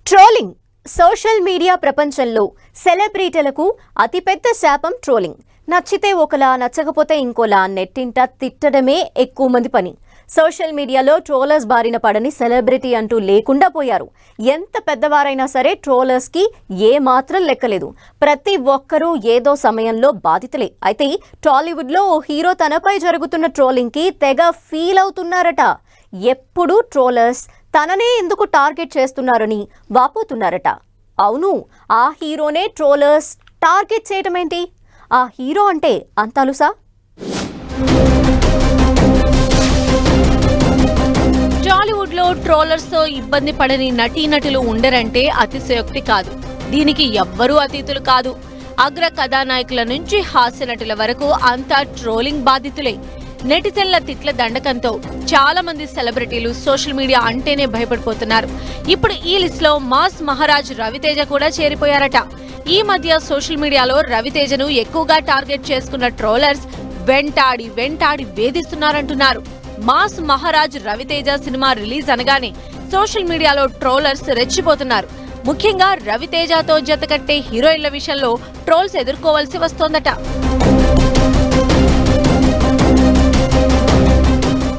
Trolling social media ప్రపంచంలో సెలబ్రిటీలకు అతిపెద్ద శాపం ట్రోలింగ్. నచ్చితే ఒకలా, నచ్చకపోతే ఇంకోలా నెట్టింట తిట్టడమే ఎక్కువ మంది పని. సోషల్ మీడియాలో ట్రోలర్స్ బారిన పడని సెలబ్రిటీ అంటూ లేకుండా పోయారు. ఎంత పెద్దవారైనా సరే ట్రోలర్స్కి ఏ మాత్రం లెక్కలేదు. ప్రతి ఒక్కరూ ఏదో సమయంలో బాధితులే. అయితే టాలీవుడ్లో ఓ హీరో తనపై జరుగుతున్న ట్రోలింగ్కి తెగ ఫీల్ అవుతున్నారట. ఎప్పుడు ట్రోలర్స్ తననే ఎందుకు టార్గెట్ చేస్తున్నారని వాపోతున్నారట. అవును, ఆ హీరోనే ట్రోలర్స్ టార్గెట్ చేయటం ఏంటి? ఆ హీరో అంటే అంత అలుసా? టాలీవుడ్ లో ట్రోలర్స్ తో ఇబ్బంది పడని నటీనటులు ఉండరంటే అతిశయోక్తి కాదు. దీనికి ఎవ్వరూ అతీతులు కాదు. అగ్ర కథానాయకుల నుంచి హాస్య నటుల వరకు అంతా ట్రోలింగ్ బాధితులే. నెటిజన్ల తిట్ల దండకంతో చాలా మంది సెలబ్రిటీలు సోషల్ మీడియా అంటేనే భయపడిపోతున్నారు. ఇప్పుడు ఈ లిస్ట్ లో మాస్ మహారాజ్ రవితేజ కూడా చేరిపోయారట. ఈ మధ్య సోషల్ మీడియాలో రవితేజను ఎక్కువగా టార్గెట్ చేసుకున్న ట్రోలర్స్ వెంటాడి వేధిస్తున్నారంటున్నారు. Mass Maharaj Ravi Teja cinema release అనగానే సోషల్ మీడియాలో ట్రోలర్స్ రెచ్చిపోతున్నారు. ముఖ్యంగా రవితేజతో జతకట్టే హీరోయిన్ల విషయంలో ట్రోల్స్ ఎదుర్కోవాల్సి వస్తోందట.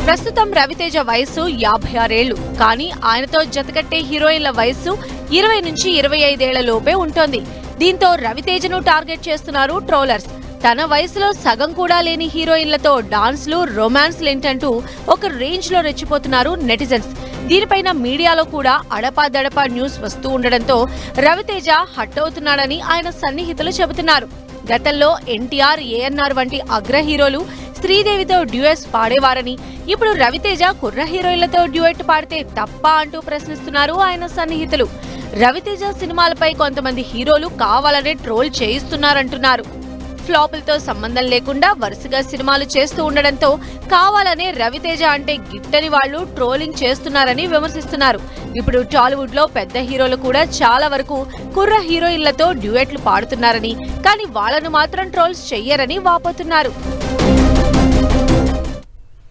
ప్రస్తుతం రవితేజ వయస్సు 56 ఏళ్లు. కానీ ఆయనతో జతకట్టే హీరోయిన్ల వయస్సు 20 నుంచి 25 ఏళ్ల లోపే ఉంటోంది. దీంతో రవితేజను టార్గెట్ చేస్తున్నారు ట్రోలర్స్. తన వయసులో సగం కూడా లేని హీరోయిన్లతో డాన్స్లు, రొమాన్స్లేంటంటూ ఒక రేంజ్ లో రెచ్చిపోతున్నారు నెటిజన్స్. దీనిపైన మీడియాలో కూడా అడపాదడపా న్యూస్ వస్తూ ఉండడంతో రవితేజ హట్ అవుతున్నాడని ఆయన సన్నిహితులు చెబుతున్నారు. గతంలో ఎన్టీఆర్, ఏఎన్ఆర్ వంటి అగ్ర హీరోలు శ్రీదేవితో డ్యూయెట్స్ పాడేవారని, ఇప్పుడు రవితేజ కుర్ర హీరోయిన్లతో డ్యూయెట్ పాడితే తప్పా అంటూ ప్రశ్నిస్తున్నారు ఆయన సన్నిహితులు. రవితేజ సినిమాలపై కొంతమంది హీరోలు కావాలనే ట్రోల్ చేయిస్తున్నారంటున్నారు. ఫ్లాపులతో సంబంధం లేకుండా వరుసగా సినిమాలు చేస్తూ ఉండడంతో కావాలనే రవితేజ అంటే గిట్టని వాళ్లు ట్రోలింగ్ చేస్తున్నారని విమర్శిస్తున్నారు. ఇప్పుడు టాలీవుడ్ లో పెద్ద హీరోలు కూడా చాలా వరకు కుర్ర హీరోయిన్లతో డ్యూయెట్లు పాడుతున్నారని, కానీ వాళ్లను మాత్రం ట్రోల్స్ చెయ్యరని వాపోతున్నారు.